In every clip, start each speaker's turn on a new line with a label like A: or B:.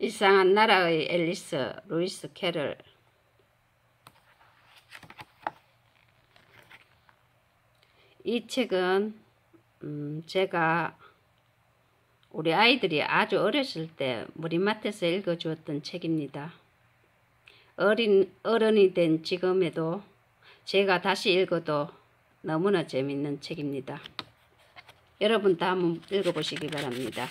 A: 이상한 나라의 앨리스, 루이스 캐럴. 이 책은 제가 우리 아이들이 아주 어렸을 때 머리맡에서 읽어주었던 책입니다. 어른이 된 지금에도 제가 다시 읽어도 너무나 재밌는 책입니다. 여러분도 한번 읽어보시기 바랍니다.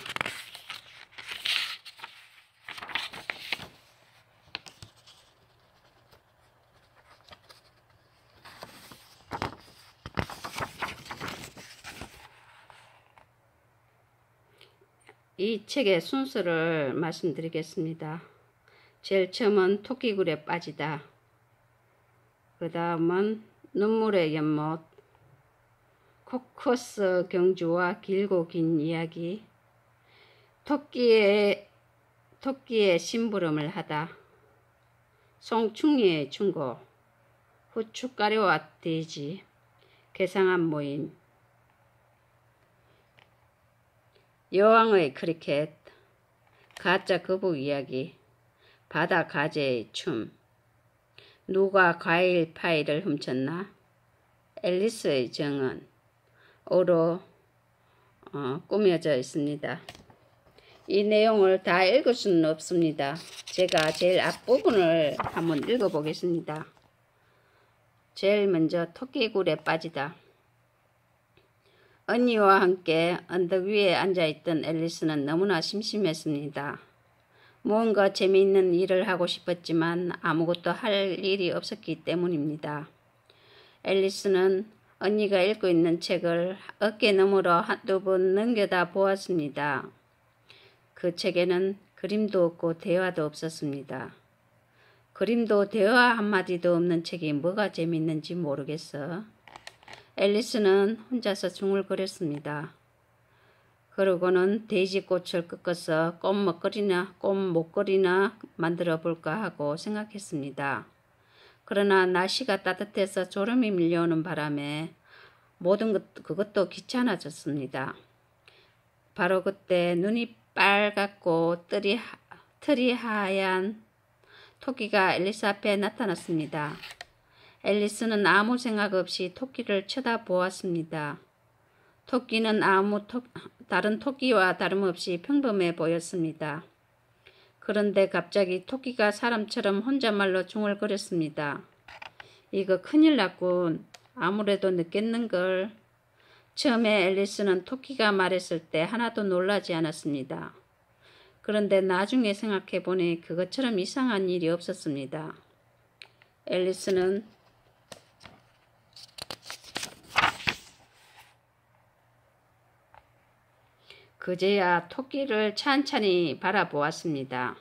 A: 이 책의 순서를 말씀드리겠습니다. 제일 처음은 토끼굴에 빠지다. 그 다음은 눈물의 연못, 코커스 경주와 길고 긴 이야기, 토끼의 심부름을 하다, 송충이의 충고, 후춧가루와 돼지, 괴상한 모임, 여왕의 크리켓, 가짜 거북 이야기, 바다 가재의 춤, 누가 과일 파이를 훔쳤나, 앨리스의 정은, 어로 꾸며져 있습니다. 이 내용을 다 읽을 수는 없습니다. 제가 제일 앞부분을 한번 읽어보겠습니다. 제일 먼저 토끼굴에 빠지다. 언니와 함께 언덕 위에 앉아있던 앨리스는 너무나 심심했습니다. 무언가 재미있는 일을 하고 싶었지만 아무것도 할 일이 없었기 때문입니다. 앨리스는 언니가 읽고 있는 책을 어깨 너머로 한두 번 넘겨다 보았습니다. 그 책에는 그림도 없고 대화도 없었습니다. 그림도 대화 한마디도 없는 책이 뭐가 재미있는지 모르겠어. 앨리스는 혼자서 중얼거렸습니다. 그러고는 돼지꽃을 꺾어서 꽃 목걸이나 만들어 볼까 하고 생각했습니다. 그러나 날씨가 따뜻해서 졸음이 밀려오는 바람에 모든 그것도 귀찮아졌습니다. 바로 그때 눈이 빨갛고 털이 하얀 토끼가 앨리스 앞에 나타났습니다. 앨리스는 아무 생각 없이 토끼를 쳐다보았습니다. 토끼는 다른 토끼와 다름없이 평범해 보였습니다. 그런데 갑자기 토끼가 사람처럼 혼잣말로 중얼거렸습니다. 이거 큰일 났군. 아무래도 늦겠는걸. 처음에 앨리스는 토끼가 말했을 때 하나도 놀라지 않았습니다. 그런데 나중에 생각해보니 그것처럼 이상한 일이 없었습니다. 앨리스는 그제야 토끼를 찬찬히 바라보았습니다.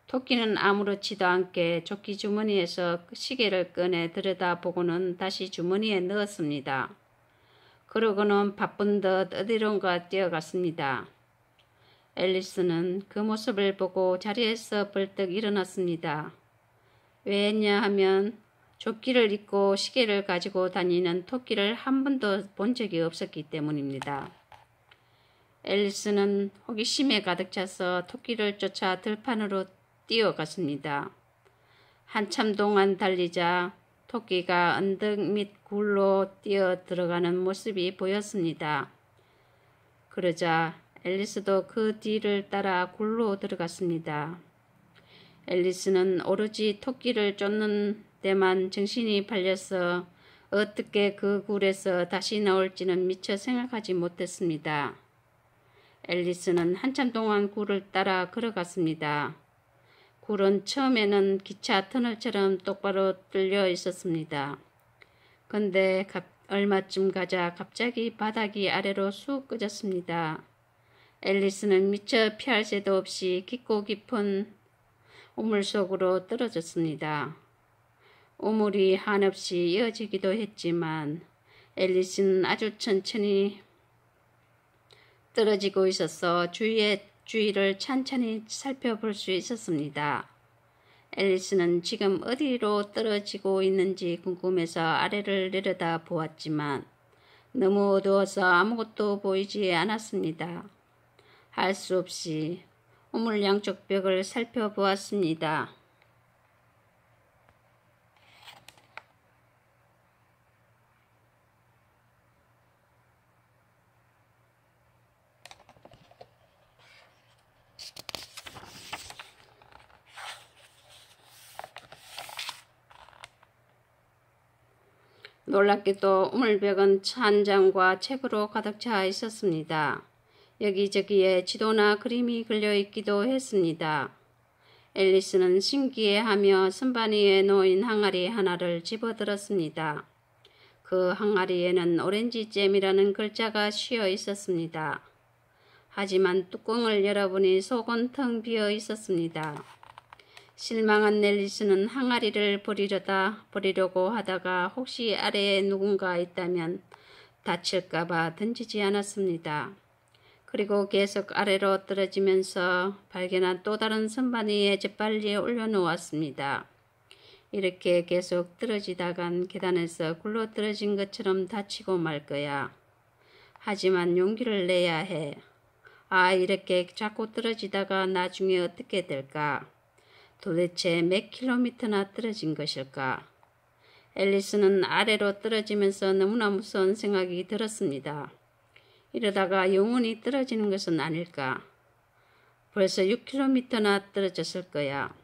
A: 토끼는 아무렇지도 않게 조끼 주머니에서 시계를 꺼내 들여다보고는 다시 주머니에 넣었습니다. 그러고는 바쁜 듯 어디론가 뛰어갔습니다. 앨리스는 그 모습을 보고 자리에서 벌떡 일어났습니다. 왜냐 하면 조끼를 입고 시계를 가지고 다니는 토끼를 한 번도 본 적이 없었기 때문입니다. 앨리스는 호기심에 가득 차서 토끼를 쫓아 들판으로 뛰어갔습니다. 한참 동안 달리자 토끼가 언덕 밑 굴로 뛰어 들어가는 모습이 보였습니다. 그러자 앨리스도 그 뒤를 따라 굴로 들어갔습니다. 앨리스는 오로지 토끼를 쫓는 데만 정신이 팔려서 어떻게 그 굴에서 다시 나올지는 미처 생각하지 못했습니다. 앨리스는 한참 동안 굴을 따라 걸어갔습니다. 굴은 처음에는 기차 터널처럼 똑바로 뚫려 있었습니다. 근데 얼마쯤 가자 갑자기 바닥이 아래로 쑥 꺼졌습니다. 앨리스는 미처 피할 새도 없이 깊고 깊은 우물 속으로 떨어졌습니다. 우물이 한없이 이어지기도 했지만 앨리스는 아주 천천히 떨어지고 있어서 주위를 찬찬히 살펴볼 수 있었습니다. 앨리스는 지금 어디로 떨어지고 있는지 궁금해서 아래를 내려다 보았지만 너무 어두워서 아무것도 보이지 않았습니다. 할 수 없이 우물 양쪽 벽을 살펴보았습니다. 놀랍게도 우물벽은 찬장과 책으로 가득 차 있었습니다. 여기저기에 지도나 그림이 걸려 있기도 했습니다. 앨리스는 신기해하며 선반 위에 놓인 항아리 하나를 집어들었습니다. 그 항아리에는 오렌지잼이라는 글자가 씌어 있었습니다. 하지만 뚜껑을 열어보니 속은 텅 비어 있었습니다. 실망한 앨리스는 항아리를 버리려고 하다가 혹시 아래에 누군가 있다면 다칠까봐 던지지 않았습니다. 그리고 계속 아래로 떨어지면서 발견한 또 다른 선반 위에 재빨리 올려놓았습니다. 이렇게 계속 떨어지다간 계단에서 굴러 떨어진 것처럼 다치고 말 거야. 하지만 용기를 내야 해. 이렇게 자꾸 떨어지다가 나중에 어떻게 될까? 도대체 몇 킬로미터나 떨어진 것일까? 앨리스는 아래로 떨어지면서 너무나 무서운 생각이 들었습니다. 이러다가 영원히 떨어지는 것은 아닐까? 벌써 6킬로미터나 떨어졌을 거야.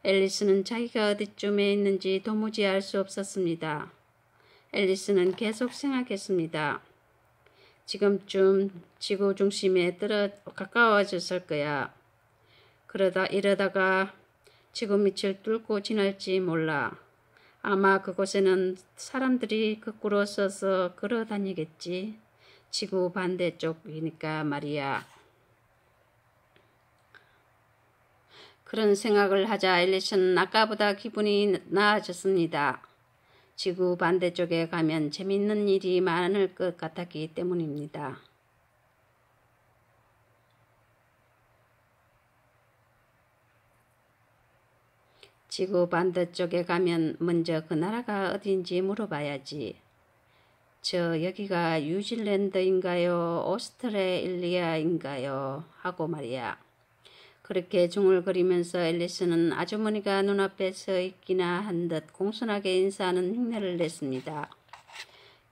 A: 앨리스는 자기가 어디쯤에 있는지 도무지 알 수 없었습니다. 앨리스는 계속 생각했습니다. 지금쯤 지구 중심에 가까워졌을 거야. 이러다가 지구 밑을 뚫고 지날지 몰라. 아마 그곳에는 사람들이 거꾸로 서서 걸어 다니겠지. 지구 반대쪽이니까 말이야. 그런 생각을 하자 앨리스는 아까보다 기분이 나아졌습니다. 지구 반대쪽에 가면 재밌는 일이 많을 것 같았기 때문입니다. 지구 반대쪽에 가면 먼저 그 나라가 어딘지 물어봐야지. 여기가 뉴질랜드인가요? 오스트레일리아인가요? 하고 말이야. 그렇게 중얼거리면서 앨리스는 아주머니가 눈앞에 서 있기나 한 듯 공손하게 인사하는 흉내를 냈습니다.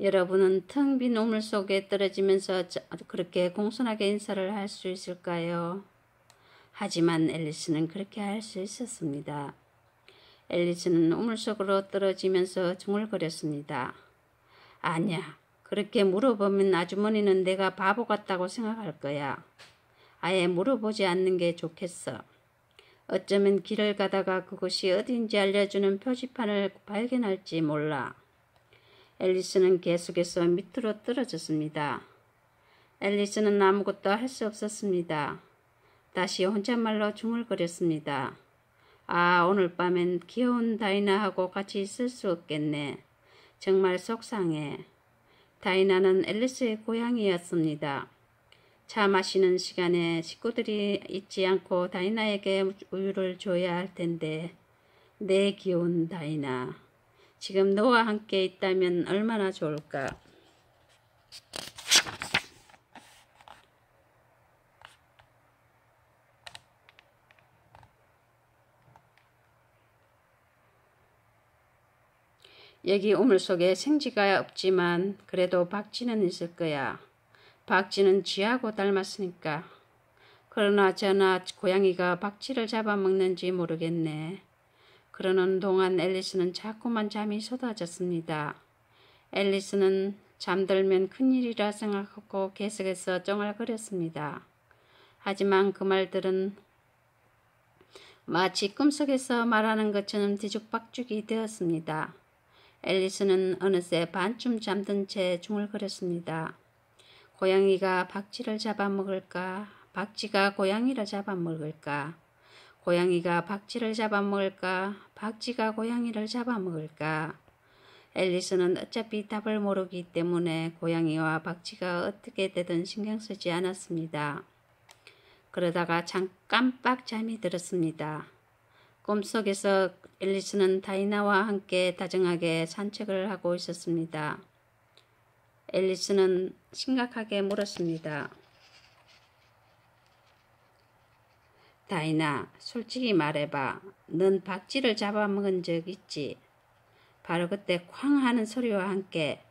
A: 여러분은 텅 빈 우물 속에 떨어지면서 그렇게 공손하게 인사를 할 수 있을까요? 하지만 앨리스는 그렇게 할 수 있었습니다. 앨리스는 우물 속으로 떨어지면서 중얼거렸습니다. 아니야. 그렇게 물어보면 아주머니는 내가 바보 같다고 생각할 거야. 아예 물어보지 않는 게 좋겠어. 어쩌면 길을 가다가 그곳이 어딘지 알려주는 표지판을 발견할지 몰라. 앨리스는 계속해서 밑으로 떨어졌습니다. 앨리스는 아무것도 할 수 없었습니다. 다시 혼잣말로 중얼거렸습니다. 오늘 밤엔 귀여운 다이나하고 같이 있을 수 없겠네. 정말 속상해. 다이나는 앨리스의 고양이였습니다. 차 마시는 시간에 식구들이 잊지 않고 다이나에게 우유를 줘야 할 텐데. 내 귀여운 다이나. 지금 너와 함께 있다면 얼마나 좋을까. 여기 우물 속에 생쥐가 없지만 그래도 박쥐는 있을 거야. 박쥐는 쥐하고 닮았으니까. 그러나 고양이가 박쥐를 잡아먹는지 모르겠네. 그러는 동안 앨리스는 자꾸만 잠이 쏟아졌습니다. 앨리스는 잠들면 큰일이라 생각하고 계속해서 쫑알거렸습니다. 하지만 그 말들은 마치 꿈속에서 말하는 것처럼 뒤죽박죽이 되었습니다. 앨리스는 어느새 반쯤 잠든 채 중얼거렸습니다. 고양이가 박쥐를 잡아먹을까? 박쥐가 고양이를 잡아먹을까? 고양이가 박쥐를 잡아먹을까? 박쥐가 고양이를 잡아먹을까? 앨리스는 어차피 답을 모르기 때문에 고양이와 박쥐가 어떻게 되든 신경 쓰지 않았습니다. 그러다가 깜빡 잠이 들었습니다. 꿈속에서 앨리스는 다이나와 함께 다정하게 산책을 하고 있었습니다. 앨리스는 심각하게 물었습니다. 다이나, 솔직히 말해봐. 넌 박쥐를 잡아먹은 적 있지? 바로 그때 쾅 하는 소리와 함께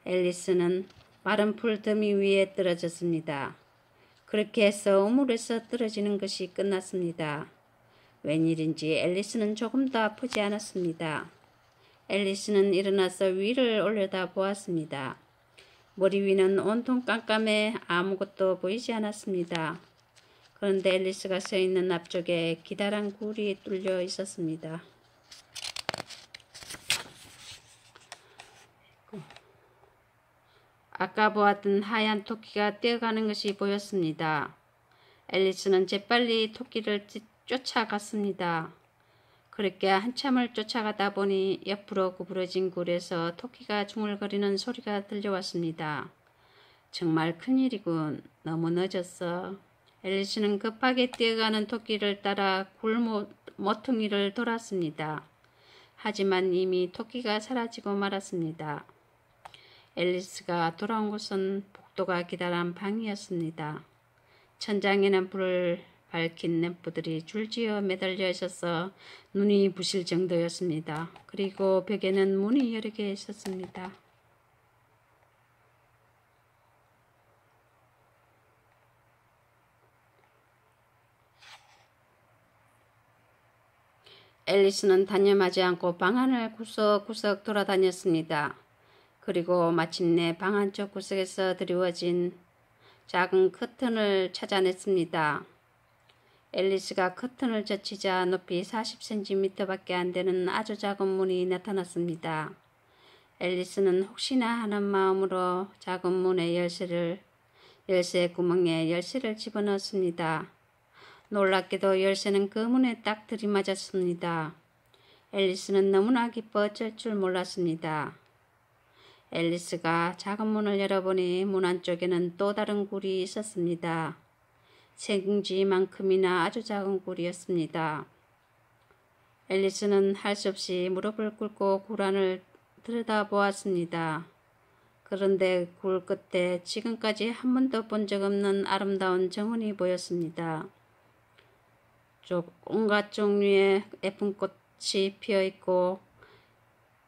A: 앨리스는 마른 풀 더미 위에 떨어졌습니다. 그렇게 해서 우물에서 떨어지는 것이 끝났습니다. 웬일인지 앨리스는 조금도 아프지 않았습니다. 앨리스는 일어나서 위를 올려다 보았습니다. 머리 위는 온통 깜깜해 아무것도 보이지 않았습니다. 그런데 앨리스가 서 있는 앞쪽에 기다란 굴이 뚫려 있었습니다. 아까 보았던 하얀 토끼가 뛰어가는 것이 보였습니다. 앨리스는 재빨리 토끼를 쫓아갔습니다. 그렇게 한참을 쫓아가다 보니 옆으로 구부러진 굴에서 토끼가 중얼거리는 소리가 들려왔습니다. 정말 큰일이군. 너무 늦었어. 앨리스는 급하게 뛰어가는 토끼를 따라 굴 모퉁이를 돌았습니다. 하지만 이미 토끼가 사라지고 말았습니다. 앨리스가 돌아온 곳은 복도가 기다란 방이었습니다. 천장에는 불을 밝힌 램프들이 줄지어 매달려 있어서 눈이 부실 정도였습니다. 그리고 벽에는 문이 여러 개 있었습니다. 앨리스는 단념하지 않고 방 안을 구석구석 돌아다녔습니다. 그리고 마침내 방 한쪽 구석에서 드리워진 작은 커튼을 찾아냈습니다. 앨리스가 커튼을 젖히자 높이 40cm 밖에 안 되는 아주 작은 문이 나타났습니다. 앨리스는 혹시나 하는 마음으로 작은 문의 열쇠 구멍에 열쇠를 집어넣었습니다. 놀랍게도 열쇠는 그 문에 딱 들이맞았습니다. 앨리스는 너무나 기뻐 어쩔 줄 몰랐습니다. 앨리스가 작은 문을 열어보니 문 안쪽에는 또 다른 굴이 있었습니다. 생쥐만큼이나 아주 작은 굴이었습니다. 앨리스는 할 수 없이 무릎을 꿇고 굴 안을 들여다보았습니다. 그런데 굴 끝에 지금까지 한 번도 본 적 없는 아름다운 정원이 보였습니다. 온갖 종류의 예쁜 꽃이 피어있고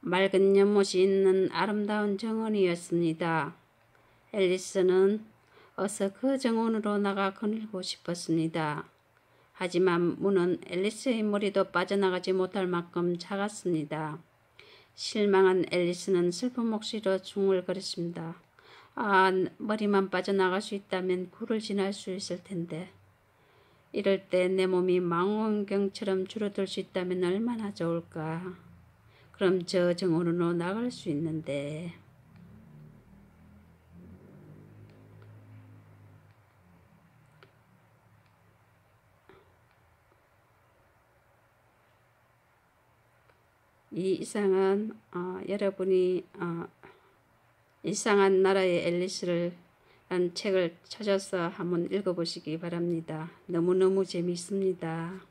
A: 맑은 연못이 있는 아름다운 정원이었습니다. 앨리스는 어서 그 정원으로 나가 거닐고 싶었습니다. 하지만 문은 앨리스의 머리도 빠져나가지 못할 만큼 작았습니다. 실망한 앨리스는 슬픈 목소리로 중얼거렸습니다. 아, 머리만 빠져나갈 수 있다면 굴을 지날 수 있을 텐데. 이럴 때 내 몸이 망원경처럼 줄어들 수 있다면 얼마나 좋을까. 그럼 저 정원으로 나갈 수 있는데. 이 이상한 여러분이 이상한 나라의 앨리스를 란 책을 찾아서 한번 읽어보시기 바랍니다. 너무너무 재미있습니다.